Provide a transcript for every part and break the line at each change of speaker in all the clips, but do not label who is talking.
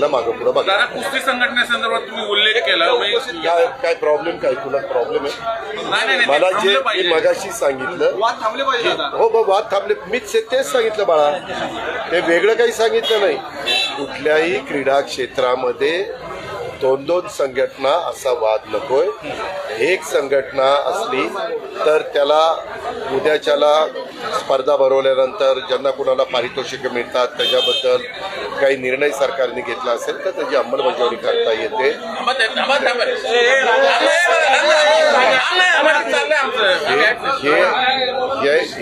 मागं पुढे बघा.
कुस्ती संघटनेसंदर्भात तुम्ही उल्लेख केला,
काय प्रॉब्लेम, काय तुला प्रॉब्लेम आहे? मला जे मी मगाशी सांगितलं
वाद थांबले पाहिजे आता.
हो वाद थांबले, मीच तेच सांगितलं बाळा, ते वेगळं काही सांगितलं नाही. कुठल्याही क्रीडा क्षेत्रामध्ये दोन दोन संघटना असा वाद नकोय. एक संघटना असली तर त्याला उद्याच्याला स्पर्धा भरवल्यानंतर ज्यांना कुणाला पारितोषिकं मिळतात त्याच्याबद्दल काही निर्णय सरकारने घेतला असेल तर त्याची अंमलबजावणी करता येते.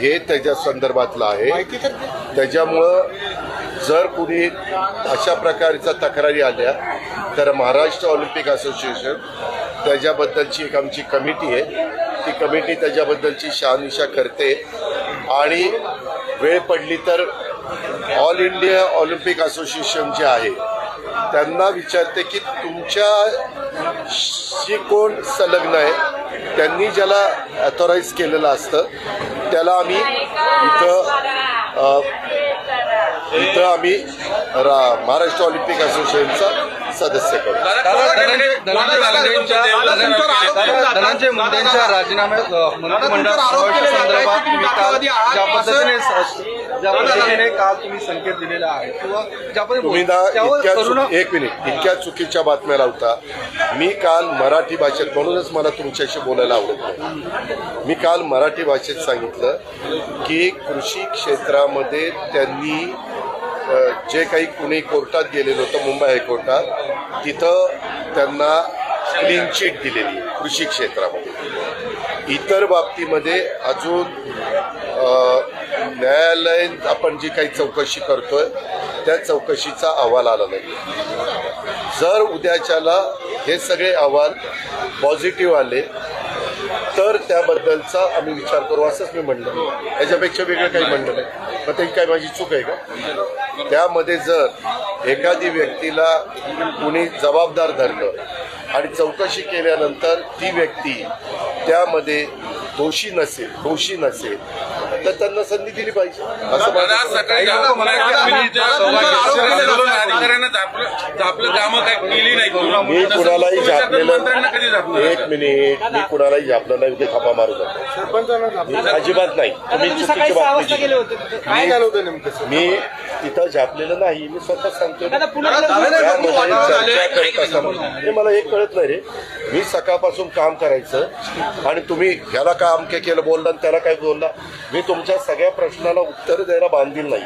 हे त्याच्या संदर्भातलं आहे. त्याच्यामुळं जर कुणी अशा प्रकारच्या तक्रारी आल्या तर महाराष्ट्र ऑलिम्पिक असोसिएशन त्याच्याबद्दलची एक आमची कमिटी आहे, ती कमिटी त्याच्याबद्दलची शहानिशा करते आणि वेळ पडली तर ऑल इंडिया ऑलिम्पिक असोसिएशन जे आहे त्यांना विचारते की तुमच्याशी कोण संलग्न आहे, त्यांनी ज्याला ऑथॉराईज केलेलं असतं त्याला आम्ही इथं आम्ही महाराष्ट्र ऑलिम्पिक असोसिएशनचा सदस्य करू.
धनंजय मुंडेंच्या राजीनामे मंत्रिमंडळ समावेशासंदर्भात ज्या पद्धतीने काल तुम्ही संकेत दिलेला आहे किंवा
तुम्ही एक मिनिट इतक्या चुकीच्या बातम्या लावता. मी काल मराठी भाषेत, म्हणूनच मला तुमच्याशी बोलायला आवडत नाही, मी काल मराठी भाषेत सांगितलं की कृषी क्षेत्रामध्ये त्यांनी जे काही कुणी कोर्टात गेलेलं होतं मुंबई हायकोर्टात, तिथं त्यांना क्लीन चिट दिलेली कृषी क्षेत्रामध्ये. इतर बाबतीमध्ये अजून न्यायालयीन आपण जी काही चौकशी करतोय त्या चौकशीचा अहवाल आला नाही. जर उद्याच्याला हे सगळे अहवाल पॉझिटिव्ह आले तर त्याबद्दलचा आम्ही विचार करू असंच मी म्हणलं. याच्यापेक्षा वेगळं काही म्हणलं नाही. मग त्याची काय माझी चूक आहे का? त्यामध्ये जर एखादी व्यक्तीला कुणी जबाबदार धरलं आणि चौकशी केल्यानंतर ती व्यक्ती त्यामध्ये दोषी नसेल तर त्यांना संधी दिली पाहिजे असं मी कुणालाही झापलेलं, एक मिनिट, मी कुणालाही झापलं नाही ते थापा मारू नका, अजिबात नाही. तुम्ही मी तिथं झापलेलं नाही, मी स्वतः सांगतो. मला एक कळत नाही रे, मी सकाळपासून काम करायचं आणि तुम्ही ह्याला काम केलं बोलला त्याला काय बोलला. मी तुमच्या सगळ्या प्रश्नाला उत्तर द्यायला बांधील नाही.